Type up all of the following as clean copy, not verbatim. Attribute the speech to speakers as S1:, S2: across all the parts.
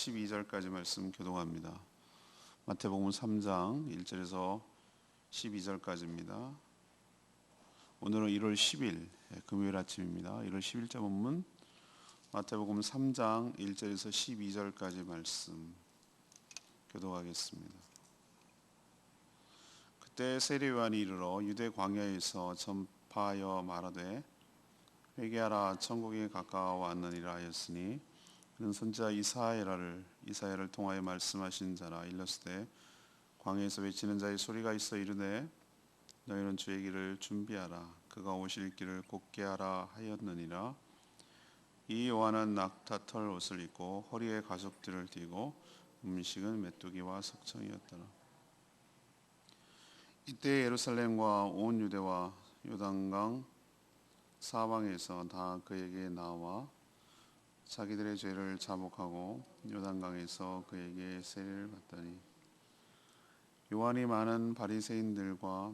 S1: 12절까지 말씀 교독합니다. 마태복음 3장 1절에서 12절까지입니다. 오늘은 1월 10일 금요일 아침입니다. 1월 10일자 본문 마태복음 3장 1절에서 12절까지 말씀 교독하겠습니다. 그때 세례 요한이 이르러 유대 광야에서 전파하여 말하되 회개하라 천국이 가까워왔느니라 하였으니 그는 선지자 이사야를 통하여 말씀하신 자라. 일렀으되 광야에서 외치는 자의 소리가 있어 이르되 너희는 주의 길을 준비하라 그가 오실 길을 곧게 하라 하였느니라. 이 요한은 낙타털 옷을 입고 허리에 가죽띠를 띠고 음식은 메뚜기와 석청이었더라. 이때 예루살렘과 온 유대와 요단강 사방에서 다 그에게 나와 자기들의 죄를 자복하고 요단강에서 그에게 세례를 받더니 요한이 많은 바리새인들과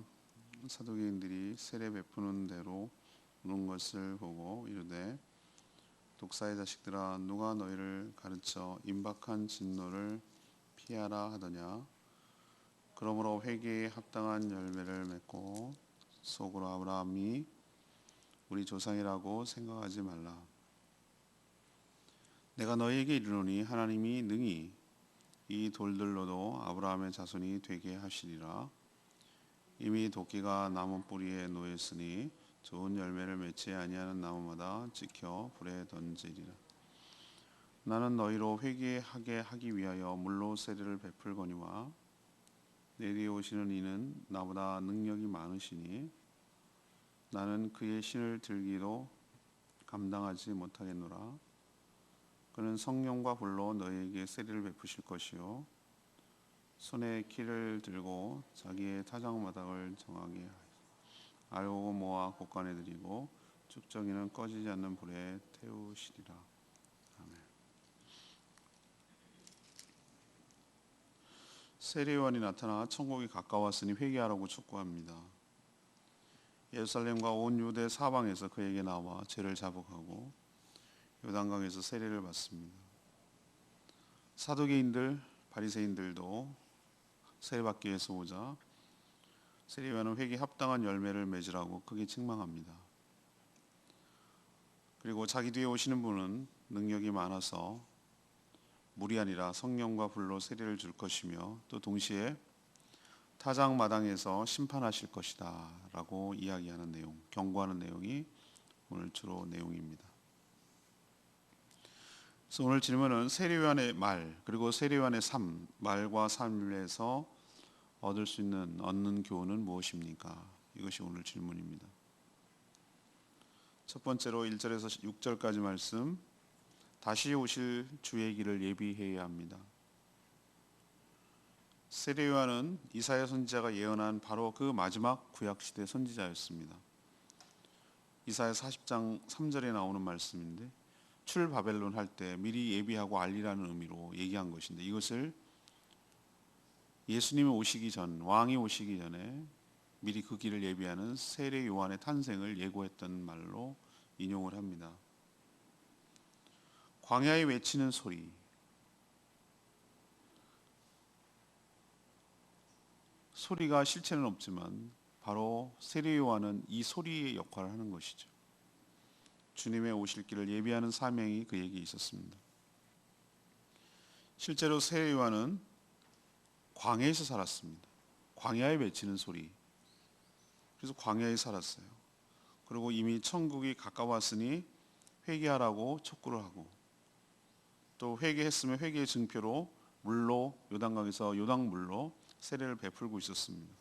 S1: 사두개인들이 세례 베푸는 대로 오는 것을 보고 이르되 독사의 자식들아 누가 너희를 가르쳐 임박한 진노를 피하라 하더냐. 그러므로 회개에 합당한 열매를 맺고 속으로 아브라함이 우리 조상이라고 생각하지 말라. 내가 너희에게 이르노니 하나님이 능히 이 돌들로도 아브라함의 자손이 되게 하시리라. 이미 도끼가 나무 뿌리에 놓였으니 좋은 열매를 맺지 아니하는 나무마다 찍혀 불에 던지리라. 나는 너희로 회개하게 하기 위하여 물로 세례를 베풀거니와 내 뒤에 오시는 이는 나보다 능력이 많으시니 나는 그의 신을 들기도 감당하지 못하겠노라. 그는 성령과 불로 너희에게 세례를 베푸실 것이요 손에 키를 들고 자기의 타작마당을 정하게 하여 알고 모아 곳간에 드리고 쭉정이는 꺼지지 않는 불에 태우시리라. 아멘. 세례 요한이 나타나 천국이 가까웠으니 회개하라고 촉구합니다. 예루살렘과 온 유대 사방에서 그에게 나와 죄를 자복하고 요단강에서 세례를 받습니다. 사두개인들, 바리새인들도 세례받기 위해서 오자 세례 요한은 회개에 합당한 열매를 맺으라고 크게 책망합니다. 그리고 자기 뒤에 오시는 분은 능력이 많아서 물이 아니라 성령과 불로 세례를 줄 것이며 또 동시에 타작마당에서 심판하실 것이다 라고 이야기하는 내용, 경고하는 내용이 오늘 주로 내용입니다. 그래서 오늘 질문은 세례 요한의 말 그리고 세례 요한의 삶, 말과 삶에서 얻는 교훈은 무엇입니까? 이것이 오늘 질문입니다. 첫 번째로 1절에서 6절까지 말씀, 다시 오실 주의 길을 예비해야 합니다. 세례 요한은 이사야 선지자가 예언한 바로 그 마지막 구약 시대 선지자였습니다. 이사야 40장 3절에 나오는 말씀인데 출 바벨론 할 때 미리 예비하고 알리라는 의미로 얘기한 것인데 이것을 예수님이 오시기 전, 왕이 오시기 전에 미리 그 길을 예비하는 세례 요한의 탄생을 예고했던 말로 인용을 합니다. 광야에 외치는 소리, 소리가 실체는 없지만 바로 세례 요한은 이 소리의 역할을 하는 것이죠. 주님의 오실 길을 예비하는 사명이 그에게 있었습니다. 실제로 세례 요한은 광야에서 살았습니다. 광야에 외치는 소리. 그래서 광야에 살았어요. 그리고 이미 천국이 가까웠으니 회개하라고 촉구를 하고 또 회개했으면 회개의 증표로 물로 요단강에서 요단물로 세례를 베풀고 있었습니다.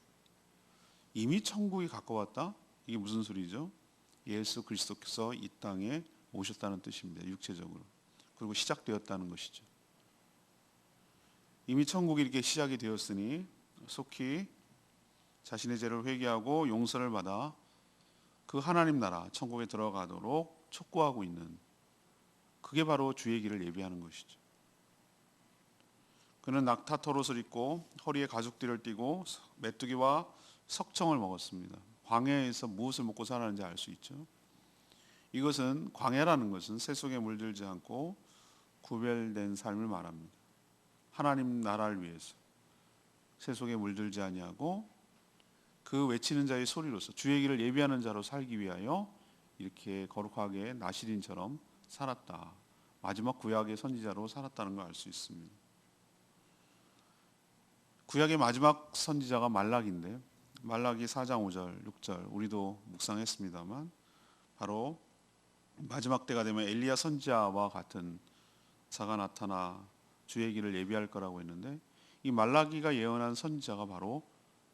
S1: 이미 천국이 가까웠다? 이게 무슨 소리죠? 예수 그리스도께서 이 땅에 오셨다는 뜻입니다. 육체적으로. 그리고 시작되었다는 것이죠. 이미 천국이 이렇게 시작이 되었으니 속히 자신의 죄를 회개하고 용서를 받아 그 하나님 나라 천국에 들어가도록 촉구하고 있는, 그게 바로 주의 길을 예비하는 것이죠. 그는 낙타털 옷을 입고 허리에 가죽띠를 띠고 메뚜기와 석청을 먹었습니다. 광야에서 무엇을 먹고 살았는지 알 수 있죠. 이것은 광야라는 것은 새 속에 물들지 않고 구별된 삶을 말합니다. 하나님 나라를 위해서 세속에 물들지 아니하고 그 외치는 자의 소리로서 주의 길을 예비하는 자로 살기 위하여 이렇게 거룩하게 나시린처럼 살았다. 마지막 구약의 선지자로 살았다는 걸 알 수 있습니다. 구약의 마지막 선지자가 말라기인데 말라기 4장 5절 6절 우리도 묵상했습니다만 바로 마지막 때가 되면 엘리야 선지자와 같은 자가 나타나 주의 길을 예비할 거라고 했는데 이 말라기가 예언한 선지자가 바로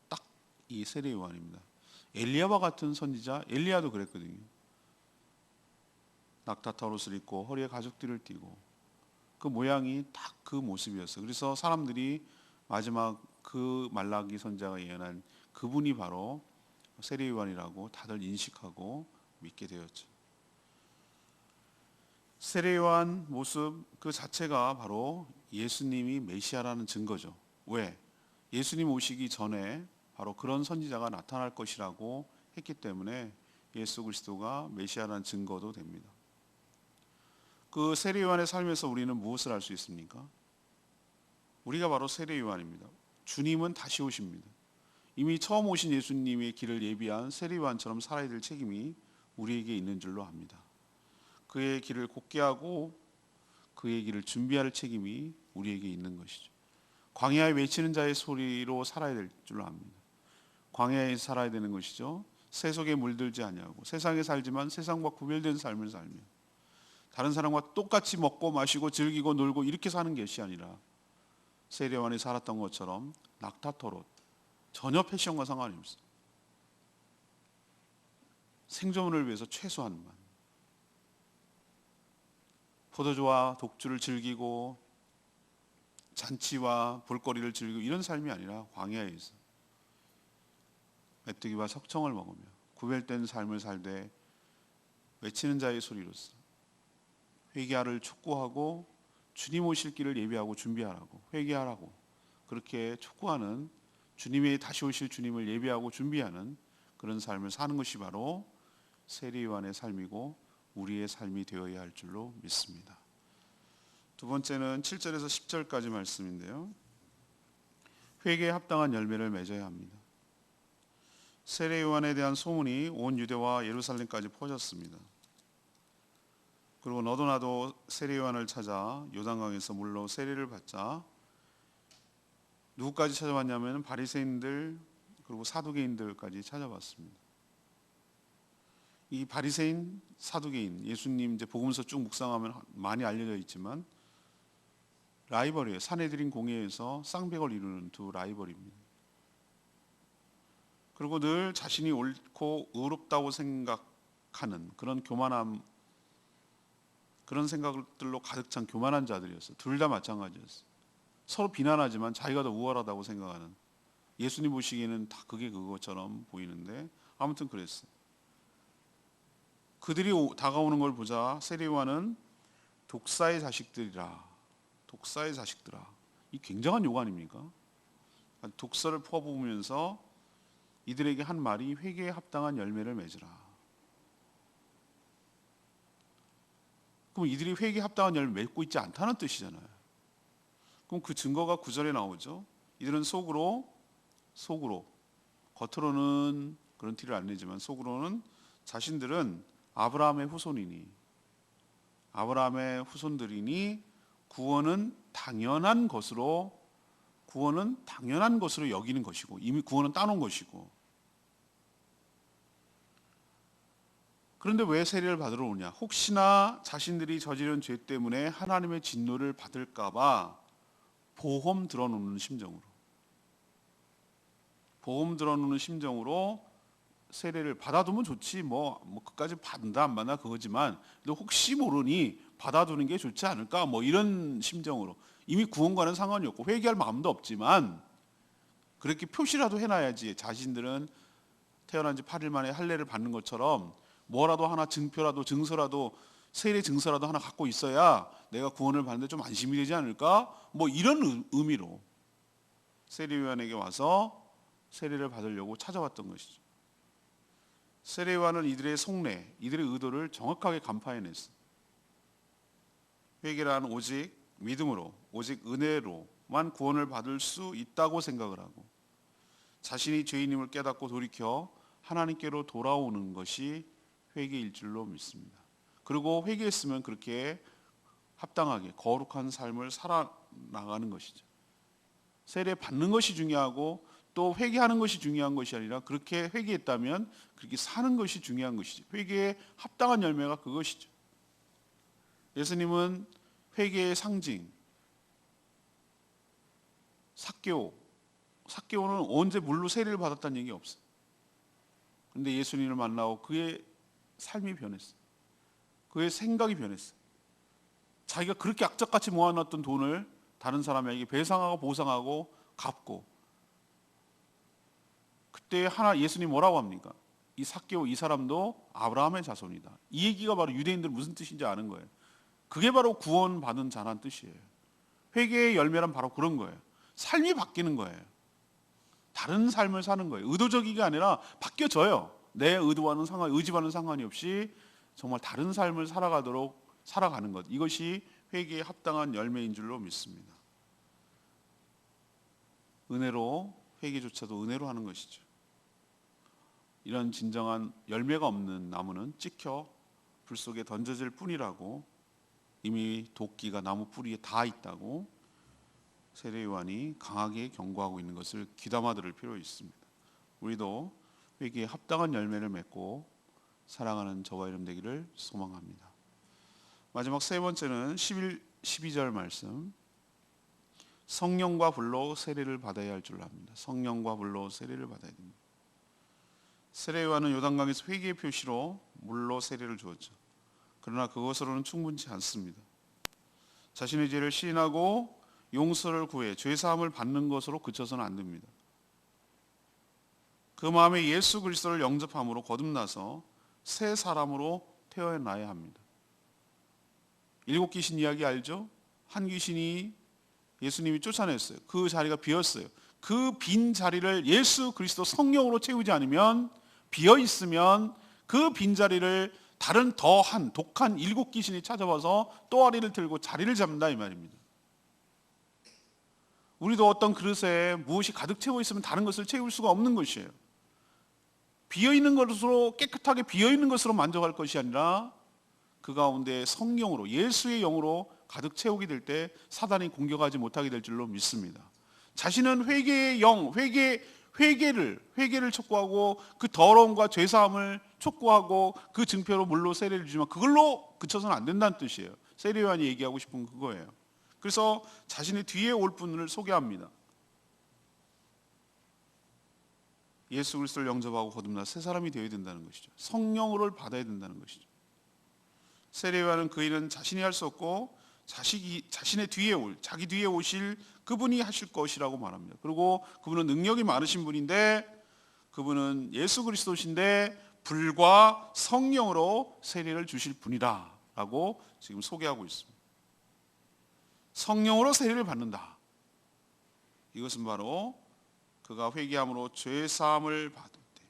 S1: 딱 이 세례 요한입니다. 엘리야와 같은 선지자, 엘리야도 그랬거든요. 낙타털 옷을 입고 허리에 가죽띠를 띠고 그 모양이 딱 그 모습이었어요. 그래서 사람들이 마지막 그 말라기 선지자가 예언한 그분이 바로 세례 요한이라고 다들 인식하고 믿게 되었죠. 세례 요한 모습 그 자체가 바로 예수님이 메시아라는 증거죠. 왜? 예수님 오시기 전에 바로 그런 선지자가 나타날 것이라고 했기 때문에 예수 그리스도가 메시아라는 증거도 됩니다. 그 세례 요한의 삶에서 우리는 무엇을 알 수 있습니까? 우리가 바로 세례 요한입니다. 주님은 다시 오십니다. 이미 처음 오신 예수님의 길을 예비한 세례 요한처럼 살아야 될 책임이 우리에게 있는 줄로 압니다. 그의 길을 곧게 하고 그의 길을 준비할 책임이 우리에게 있는 것이죠. 광야에 외치는 자의 소리로 살아야 될 줄로 압니다. 광야에 살아야 되는 것이죠. 세속에 물들지 아니하고 세상에 살지만 세상과 구별된 삶을 살며 다른 사람과 똑같이 먹고 마시고 즐기고 놀고 이렇게 사는 것이 아니라 세례 요한이 살았던 것처럼 낙타털옷 전혀 패션과 상관이 없어요. 생존을 위해서 최소한만 포도주와 독주를 즐기고 잔치와 볼거리를 즐기고 이런 삶이 아니라 광야에서 메뚜기와 석청을 먹으며 구별된 삶을 살되 외치는 자의 소리로서 회개하를 촉구하고 주님 오실 길을 예비하고 준비하라고 회개하라고 그렇게 촉구하는 주님의 다시 오실 주님을 예비하고 준비하는 그런 삶을 사는 것이 바로 세례 요한의 삶이고 우리의 삶이 되어야 할 줄로 믿습니다. 두 번째는 7절에서 10절까지 말씀인데요. 회개에 합당한 열매를 맺어야 합니다. 세례 요한에 대한 소문이 온 유대와 예루살렘까지 퍼졌습니다. 그리고 너도 나도 세례 요한을 찾아 요단강에서 물로 세례를 받자 누구까지 찾아왔냐면 바리새인들 그리고 사두개인들까지 찾아왔습니다. 이 바리새인, 사두개인, 예수님 이제 복음서 쭉 묵상하면 많이 알려져 있지만 라이벌이에요. 산헤드린 공회에서 쌍벽을 이루는 두 라이벌입니다. 그리고 늘 자신이 옳고 의롭다고 생각하는 그런 교만함, 그런 생각들로 가득 찬 교만한 자들이었어요. 둘 다 마찬가지였어요. 서로 비난하지만 자기가 더 우월하다고 생각하는 예수님 보시기에는 다 그게 그것처럼 보이는데 아무튼 그랬어요. 그들이 다가오는 걸 보자 세례 요한은 독사의 자식들이라 독사의 자식들아 이 굉장한 욕 아닙니까? 독사를 퍼부으면서 이들에게 한 말이 회개에 합당한 열매를 맺으라. 그럼 이들이 회개에 합당한 열매를 맺고 있지 않다는 뜻이잖아요. 그럼 그 증거가 9절에 나오죠. 이들은 속으로 겉으로는 그런 티를 안 내지만 속으로는 자신들은 아브라함의 후손들이니 구원은 당연한 것으로 여기는 것이고 이미 구원은 따놓은 것이고 그런데 왜 세례를 받으러 오냐? 혹시나 자신들이 저지른 죄 때문에 하나님의 진노를 받을까 봐 보험 들어놓는 심정으로 세례를 받아두면 좋지 뭐 그까지 받는다 안 받나 그거지만 혹시 모르니 받아두는 게 좋지 않을까 뭐 이런 심정으로 이미 구원과는 상관이 없고 회개할 마음도 없지만 그렇게 표시라도 해놔야지 자신들은 태어난 지 8일 만에 할례를 받는 것처럼 뭐라도 하나 증서라도 세례 증서라도 하나 갖고 있어야 내가 구원을 받는데 좀 안심이 되지 않을까 뭐 이런 의미로 세례 요한에게 와서 세례를 받으려고 찾아왔던 것이죠. 세례 요한은 이들의 속내, 이들의 의도를 정확하게 간파해냈어요. 회개란 오직 믿음으로 오직 은혜로만 구원을 받을 수 있다고 생각을 하고 자신이 죄인임을 깨닫고 돌이켜 하나님께로 돌아오는 것이 회개일 줄로 믿습니다. 그리고 회개했으면 그렇게 합당하게 거룩한 삶을 살아나가는 것이죠. 세례 받는 것이 중요하고 또 회개하는 것이 중요한 것이 아니라 그렇게 회개했다면 그렇게 사는 것이 중요한 것이죠. 회개에 합당한 열매가 그것이죠. 예수님은 회개의 상징 삭개오는 언제 물로 세례를 받았다는 얘기 없어요. 그런데 예수님을 만나고 그의 삶이 변했어요. 그의 생각이 변했어요. 자기가 그렇게 악착같이 모아놨던 돈을 다른 사람에게 배상하고 보상하고 갚고, 그때 예수님 뭐라고 합니까? 이 삭개오 이 사람도 아브라함의 자손이다. 이 얘기가 바로 유대인들 무슨 뜻인지 아는 거예요. 그게 바로 구원받은 자란 뜻이에요. 회개의 열매란 바로 그런 거예요. 삶이 바뀌는 거예요. 다른 삶을 사는 거예요. 의도적이가 아니라 바뀌어져요. 내 의지와는 상관이 없이 정말 다른 삶을 살아가는 것. 이것이 회개에 합당한 열매인 줄로 믿습니다. 은혜로, 회개조차도 은혜로 하는 것이죠. 이런 진정한 열매가 없는 나무는 찍혀 불 속에 던져질 뿐이라고, 이미 도끼가 나무 뿌리에 닿아 있다고 세례 요한이 강하게 경고하고 있는 것을 귀담아 들을 필요 있습니다. 우리도 회개에 합당한 열매를 맺고 살아가는 저와 여러분 되기를 소망합니다. 마지막 세 번째는 12절 말씀, 성령과 불로 세례를 받아야 할 줄 압니다. 성령과 불로 세례를 받아야 됩니다. 세례 요한은 요단강에서 회개의 표시로 물로 세례를 주었죠. 그러나 그것으로는 충분치 않습니다. 자신의 죄를 시인하고 용서를 구해 죄사함을 받는 것으로 그쳐서는 안 됩니다. 그 마음에 예수 그리스도를 영접함으로 거듭나서 새 사람으로 태어나야 합니다. 7 귀신 이야기 알죠? 한 귀신이 예수님이 쫓아냈어요. 그 자리가 비었어요. 그 빈 자리를 예수 그리스도 성령으로 채우지 않으면, 비어 있으면 그 빈 자리를 다른 더한 독한 7 귀신이 찾아와서 또아리를 들고 자리를 잡는다 이 말입니다. 우리도 어떤 그릇에 무엇이 가득 채워 있으면 다른 것을 채울 수가 없는 것이에요. 비어 있는 것으로, 깨끗하게 비어 있는 것으로 만족할 것이 아니라 그 가운데 성령으로, 예수의 영으로 가득 채우게 될 때 사단이 공격하지 못하게 될 줄로 믿습니다. 자신은 회개의 영, 회개를 촉구하고 그 더러움과 죄사함을 촉구하고 그 증표로 물로 세례를 주지만 그걸로 그쳐서는 안 된다는 뜻이에요. 세례 요한이 얘기하고 싶은 그거예요. 그래서 자신의 뒤에 올 분을 소개합니다. 예수 그리스도를 영접하고 거듭나 새 사람이 되어야 된다는 것이죠. 성령으로 받아야 된다는 것이죠. 세례 요한은 그 일은 자신이 할 수 없고 자신의 뒤에 자기 뒤에 오실 그분이 하실 것이라고 말합니다. 그리고 그분은 능력이 많으신 분인데, 그분은 예수 그리스도신데 불과 성령으로 세례를 주실 분이다 라고 지금 소개하고 있습니다. 성령으로 세례를 받는다. 이것은 바로 그가 회개함으로 죄사함을 받을 때,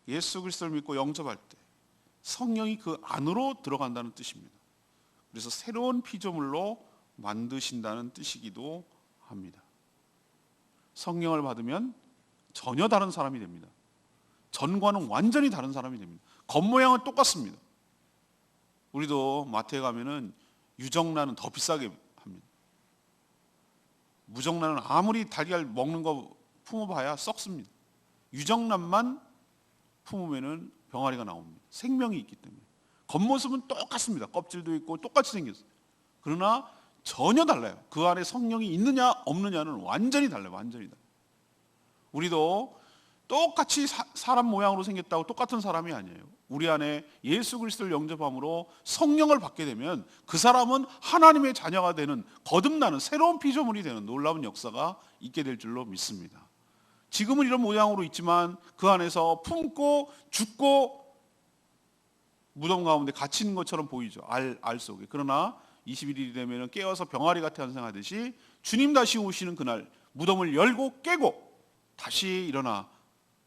S1: 예수 그리스도를 믿고 영접할 때 성령이 그 안으로 들어간다는 뜻입니다. 그래서 새로운 피조물로 만드신다는 뜻이기도 합니다. 성령을 받으면 전혀 다른 사람이 됩니다. 전과는 완전히 다른 사람이 됩니다. 겉모양은 똑같습니다. 우리도 마트에 가면은 유정란은 더 비싸게 합니다. 무정란은 아무리 달걀 먹는 거 품어봐야 썩습니다. 유정란만 품으면은 병아리가 나옵니다. 생명이 있기 때문에. 겉모습은 똑같습니다. 껍질도 있고 똑같이 생겼어요. 그러나 전혀 달라요. 그 안에 성령이 있느냐 없느냐는 완전히 달라요. 완전히 달라요. 우리도 똑같이 사람 모양으로 생겼다고 똑같은 사람이 아니에요. 우리 안에 예수 그리스도를 영접함으로 성령을 받게 되면 그 사람은 하나님의 자녀가 되는, 거듭나는 새로운 피조물이 되는 놀라운 역사가 있게 될 줄로 믿습니다. 지금은 이런 모양으로 있지만 그 안에서 품고 죽고 무덤 가운데 갇히는 것처럼 보이죠. 알 속에. 그러나 21일이 되면 깨어서 병아리 같이 탄생하듯이 주님 다시 오시는 그날 무덤을 열고 깨고 다시 일어나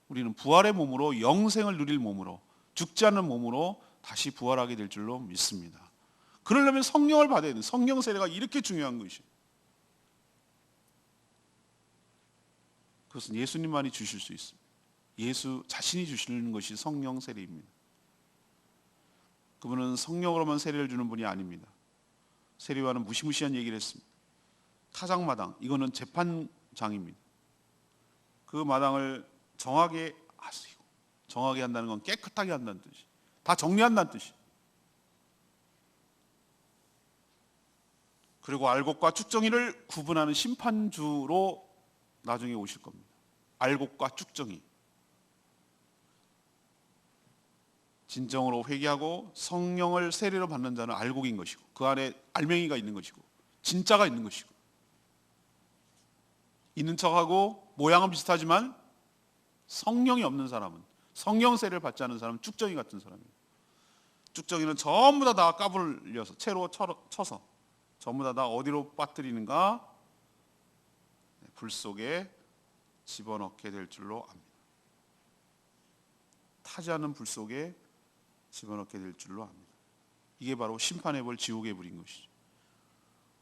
S1: 우리는 부활의 몸으로, 영생을 누릴 몸으로, 죽지 않는 몸으로 다시 부활하게 될 줄로 믿습니다. 그러려면 성령을 받아야 돼요. 성령 세례가 이렇게 중요한 것이에요. 그것은 예수님만이 주실 수 있습니다. 예수 자신이 주시는 것이 성령 세례입니다. 그분은 성령으로만 세례를 주는 분이 아닙니다. 세례요한은 무시무시한 얘기를 했습니다. 타작마당, 이거는 재판장입니다. 그 마당을 정하게 하시고, 정하게 한다는 건 깨끗하게 한다는 뜻이, 다 정리한다는 뜻이. 그리고 알곡과 쭉정이를 구분하는 심판주로 나중에 오실 겁니다. 알곡과 쭉정이. 진정으로 회개하고 성령을 세례로 받는 자는 알곡인 것이고, 그 안에 알맹이가 있는 것이고, 진짜가 있는 것이고, 있는 척하고 모양은 비슷하지만 성령이 없는 사람은, 성령 세례를 받지 않은 사람은 쭉정이 같은 사람이에요. 쭉정이는 전부 다 까불려서, 채로 쳐서 전부 다 어디로 빠뜨리는가? 불 속에 집어넣게 될 줄로 압니다. 타지 않는 불 속에 집어넣게 될 줄로 압니다. 이게 바로 심판의 불, 지옥의 불인 것이죠.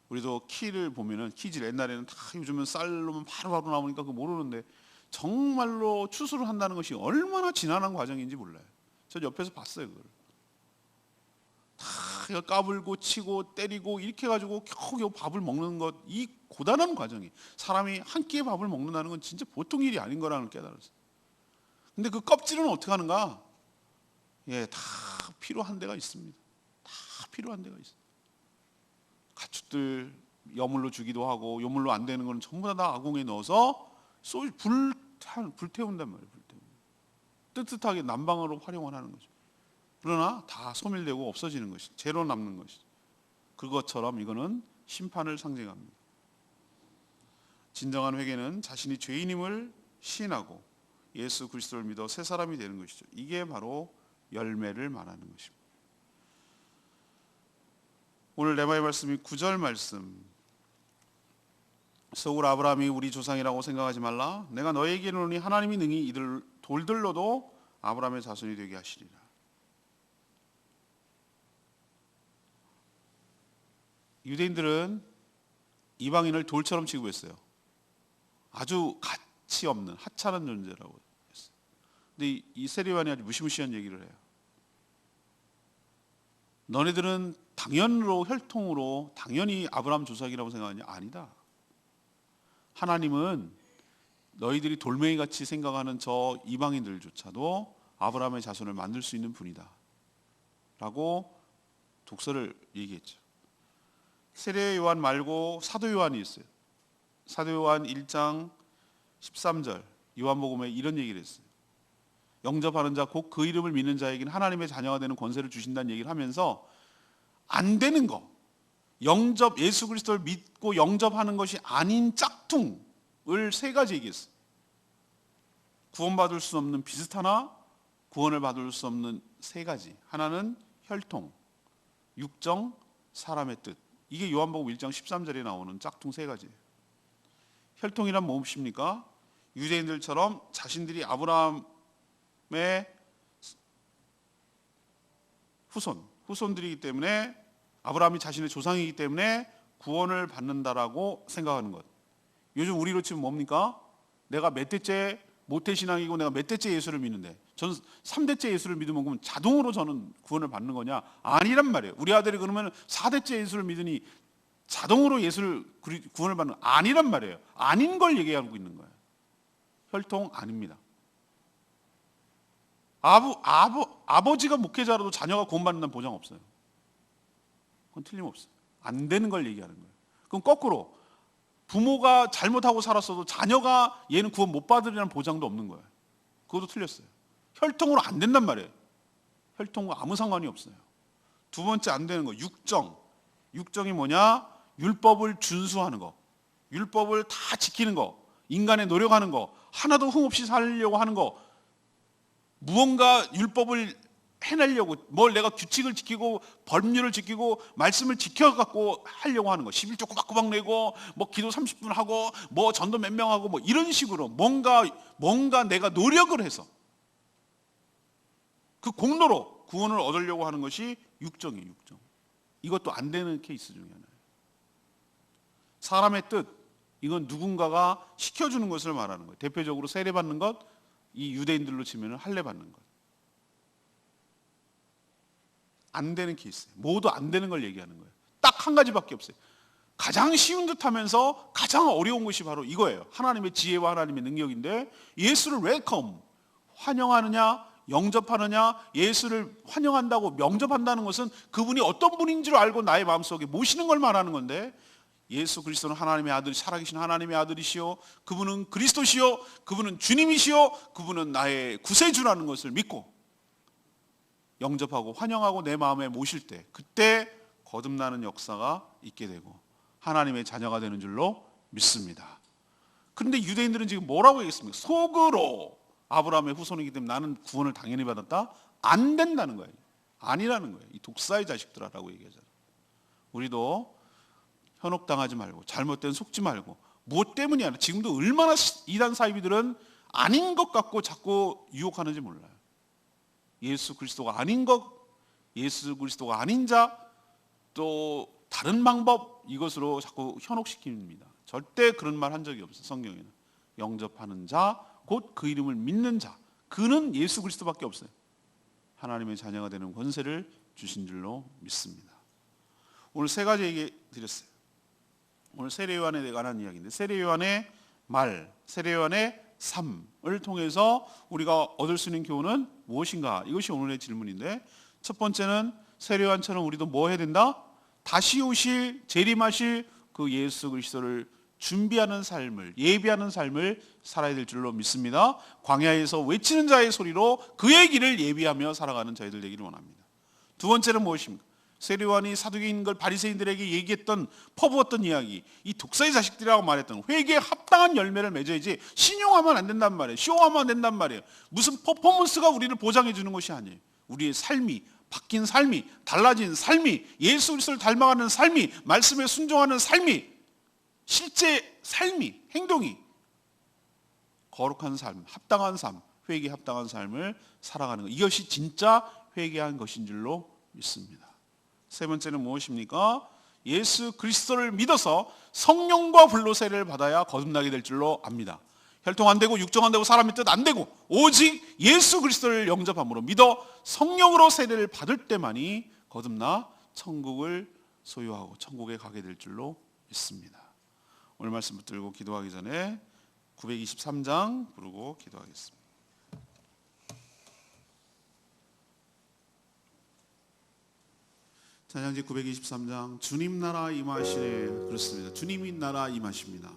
S1: 우리도 키를 보면은, 키질 옛날에는 다, 요즘은 쌀로만 바로바로 나오니까 그거 모르는데 정말로 추수를 한다는 것이 얼마나 지난한 과정인지 몰라요. 저 옆에서 봤어요. 그걸 다 까불고 치고 때리고 이렇게 해가지고 겨우겨우 밥을 먹는 것, 이 고단한 과정이, 사람이 한 끼의 밥을 먹는다는 건 진짜 보통 일이 아닌 거라는 걸 깨달았어요. 근데 그 껍질은 어떻게 하는가? 예, 다 필요한 데가 있습니다. 다 필요한 데가 있어요. 가축들 여물로 주기도 하고, 여물로 안 되는 거는 전부 다 아궁에 넣어서 불태운단 말이에요. 뜨뜻하게 난방으로 활용을 하는 거죠. 그러나 다 소멸되고 없어지는 것이, 재로 남는 것이. 그것처럼 이거는 심판을 상징합니다. 진정한 회개는 자신이 죄인임을 시인하고 예수 그리스도를 믿어 새 사람이 되는 것이죠. 이게 바로 열매를 말하는 것입니다. 오늘 레마의 말씀이 9절 말씀. 서울 아브라함이 우리 조상이라고 생각하지 말라. 내가 너에게 이르노니 하나님이 능히 이들 돌들로도 아브라함의 자손이 되게 하시리라. 유대인들은 이방인을 돌처럼 취급했어요. 아주 가치 없는 하찮은 존재라고 했어요. 근데 이 세례요한이 아주 무시무시한 얘기를 해요. 너네들은 당연으로, 혈통으로 당연히 아브라함 조상이라고 생각하냐? 아니다. 하나님은 너희들이 돌멩이같이 생각하는 저 이방인들조차도 아브라함의 자손을 만들 수 있는 분이다 라고 독서를 얘기했죠. 세례 요한 말고 사도 요한이 있어요. 사도 요한 1장 13절 요한복음에 이런 얘기를 했어요. 영접하는 자 곧 그 이름을 믿는 자에게는 하나님의 자녀가 되는 권세를 주신다는 얘기를 하면서, 안 되는 거, 예수 그리스도를 믿고 영접하는 것이 아닌 짝퉁을 세 가지 얘기했어요. 구원받을 수 없는 비슷하나 구원을 받을 수 없는 세 가지. 하나는 혈통, 육정, 사람의 뜻. 이게 요한복음 1장 13절에 나오는 짝퉁 세 가지예요. 혈통이란 무엇입니까? 유대인들처럼 자신들이 아브라함의 후손들이기 때문에, 아브라함이 자신의 조상이기 때문에 구원을 받는다라고 생각하는 것. 요즘 우리로 치면 뭡니까? 내가 몇 대째 모태신앙이고 내가 몇 대째 예수를 믿는데, 저는 3대째 예수를 믿으면 그러면 자동으로 저는 구원을 받는 거냐? 아니란 말이에요. 우리 아들이 그러면 4대째 예수를 믿으니 자동으로 예수를 구원을 받는, 아니란 말이에요. 아닌 걸 얘기하고 있는 거예요. 혈통 아닙니다. 아버지가 목회자라도 자녀가 구원받는다는 보장 없어요. 그건 틀림없어요. 안 되는 걸 얘기하는 거예요. 그럼 거꾸로 부모가 잘못하고 살았어도 자녀가 얘는 구원 못 받으리라는 보장도 없는 거예요. 그것도 틀렸어요. 혈통으로 안 된단 말이에요. 혈통과 아무 상관이 없어요. 두 번째 안 되는 거, 육정. 육정이 뭐냐? 율법을 준수하는 거, 율법을 다 지키는 거, 인간의 노력하는 거, 하나도 흠없이 살려고 하는 거, 무언가 율법을 해내려고, 뭘 내가 규칙을 지키고 법률을 지키고 말씀을 지켜갖고 하려고 하는 거, 11조 꼬박꼬박 내고 뭐 기도 30분 하고 뭐 전도 몇 명 하고 뭐 이런 식으로 뭔가 내가 노력을 해서 그 공로로 구원을 얻으려고 하는 것이 육정이에요. 육정. 이것도 안 되는 케이스 중에 하나예요. 사람의 뜻, 이건 누군가가 시켜주는 것을 말하는 거예요. 대표적으로 세례받는 것, 이 유대인들로 치면 할례 받는 것. 안 되는 케이스예요. 모두 안 되는 걸 얘기하는 거예요. 딱 한 가지밖에 없어요. 가장 쉬운 듯 하면서 가장 어려운 것이 바로 이거예요. 하나님의 지혜와 하나님의 능력인데, 예수를 웰컴, 환영하느냐, 영접하느냐. 예수를 환영한다고 명접한다는 것은 그분이 어떤 분인 줄 알고 나의 마음속에 모시는 걸 말하는 건데, 예수 그리스도는 하나님의 아들, 살아계신 하나님의 아들이시오, 그분은 그리스도시오, 그분은 주님이시오, 그분은 나의 구세주라는 것을 믿고 영접하고 환영하고 내 마음에 모실 때, 그때 거듭나는 역사가 있게 되고 하나님의 자녀가 되는 줄로 믿습니다. 그런데 유대인들은 지금 뭐라고 얘기했습니까? 속으로 아브라함의 후손이기 때문에 나는 구원을 당연히 받았다? 안 된다는 거예요. 아니라는 거예요. 이 독사의 자식들아라고 얘기하잖아요. 우리도 현혹당하지 말고 잘못된 속지 말고, 무엇 때문이 아니라 지금도 얼마나 이단 사이비들은 아닌 것 같고 자꾸 유혹하는지 몰라요. 예수 그리스도가 아닌 것, 예수 그리스도가 아닌 자, 또 다른 방법, 이것으로 자꾸 현혹시킵니다. 절대 그런 말 한 적이 없어요. 성경에는 영접하는 자, 곧 그 이름을 믿는 자, 그는 예수 그리스도밖에 없어요. 하나님의 자녀가 되는 권세를 주신 줄로 믿습니다. 오늘 세 가지 얘기 드렸어요. 오늘 세례요한에 관한 이야기인데, 세례요한의 말, 세례요한의 삶을 통해서 우리가 얻을 수 있는 교훈은 무엇인가? 이것이 오늘의 질문인데, 첫 번째는 세례요한처럼 우리도 뭐 해야 된다? 다시 오실, 재림하실 그 예수 그리스도를 준비하는 삶을, 예비하는 삶을 살아야 될 줄로 믿습니다. 광야에서 외치는 자의 소리로 그의 길을 예비하며 살아가는 저희들 되기를 원합니다. 두 번째는 무엇입니까? 세례요한이 사두개인 걸 바리새인들에게 얘기했던, 퍼부었던 이야기, 이 독사의 자식들이라고 말했던 회개에 합당한 열매를 맺어야지 신용하면 안 된단 말이에요. 쇼하면 안 된단 말이에요. 무슨 퍼포먼스가 우리를 보장해 주는 것이 아니에요. 우리의 삶이, 바뀐 삶이, 달라진 삶이, 예수 그리스도를 닮아가는 삶이, 말씀에 순종하는 삶이, 실제 삶이, 행동이 거룩한 삶, 합당한 삶, 회개에 합당한 삶을 살아가는 것, 이것이 진짜 회개한 것인 줄로 믿습니다. 세 번째는 무엇입니까? 예수 그리스도를 믿어서 성령과 불로 세례를 받아야 거듭나게 될 줄로 압니다. 혈통 안 되고 육정 안 되고 사람의 뜻 안 되고 오직 예수 그리스도를 영접함으로 믿어 성령으로 세례를 받을 때만이 거듭나 천국을 소유하고 천국에 가게 될 줄로 믿습니다. 오늘 말씀 붙들고 기도하기 전에 923장 부르고 기도하겠습니다. 찬양지 923장, 주님 나라 임하시네. 그렇습니다. 주님이 나라 임하십니다.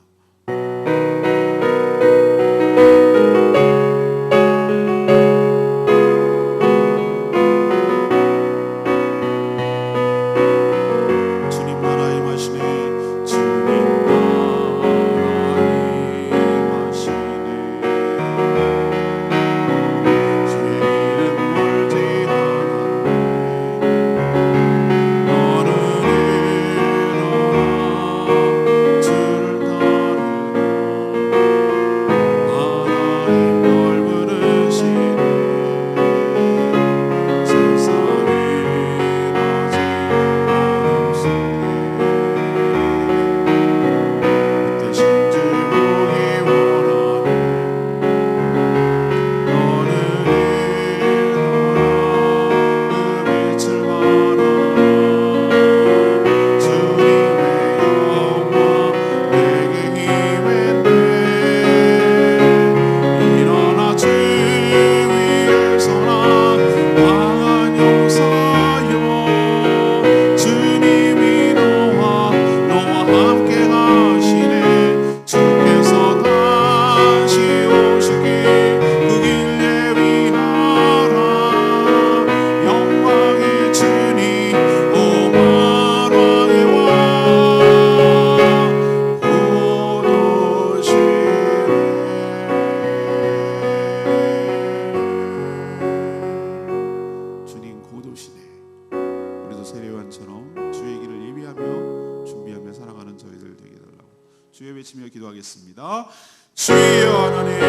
S1: 주여 외치며 기도하겠습니다. 주여 하나님,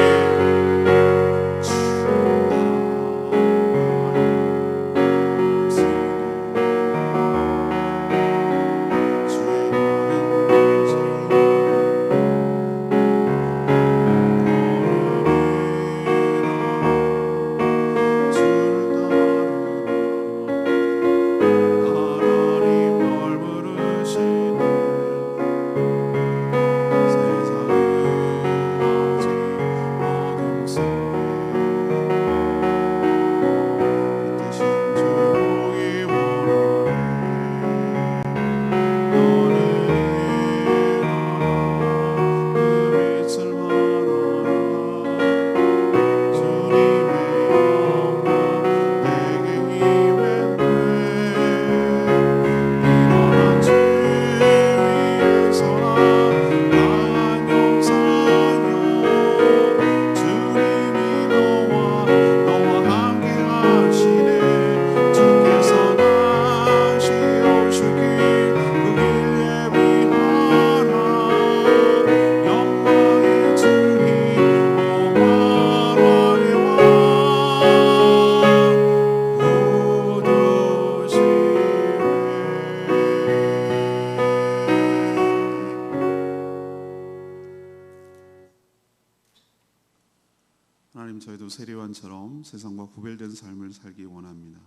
S1: 하나님, 저희도 세례요한처럼 세상과 구별된 삶을 살기 원합니다.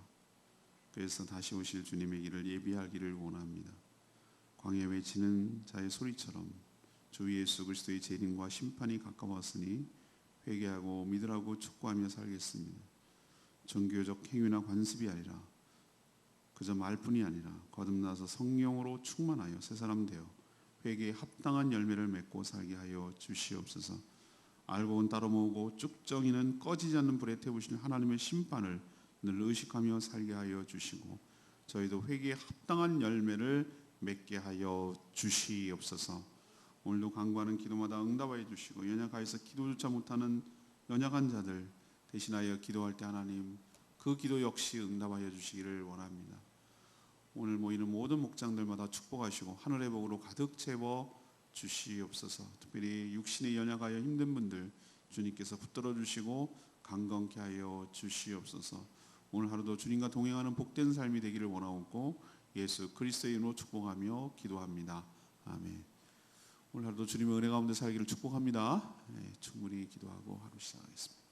S1: 그래서 다시 오실 주님의 길을 예비하기를 원합니다. 광야에 외치는 자의 소리처럼 주 예수 그리스도의 재림과 심판이 가까웠으니 회개하고 믿으라고 촉구하며 살겠습니다. 종교적 행위나 관습이 아니라 그저 말뿐이 아니라 거듭나서 성령으로 충만하여 새 사람 되어 회개에 합당한 열매를 맺고 살게 하여 주시옵소서. 알고는 따로 모으고 쭉정이는 꺼지지 않는 불에 태우시는 하나님의 심판을 늘 의식하며 살게 하여 주시고 저희도 회개에 합당한 열매를 맺게 하여 주시옵소서. 오늘도 간구하는 기도마다 응답하여 주시고 연약하여서 기도조차 못하는 연약한 자들 대신하여 기도할 때 하나님 그 기도 역시 응답하여 주시기를 원합니다. 오늘 모이는 모든 목장들마다 축복하시고 하늘의 복으로 가득 채워 주시옵소서. 특별히 육신에 연약하여 힘든 분들 주님께서 붙들어 주시고 강건케 하여 주시옵소서. 오늘 하루도 주님과 동행하는 복된 삶이 되기를 원하옵고 예수 그리스도의 이름으로 축복하며 기도합니다. 아멘. 오늘 하루도 주님의 은혜 가운데 살기를 축복합니다. 네, 충분히 기도하고 하루 시작하겠습니다.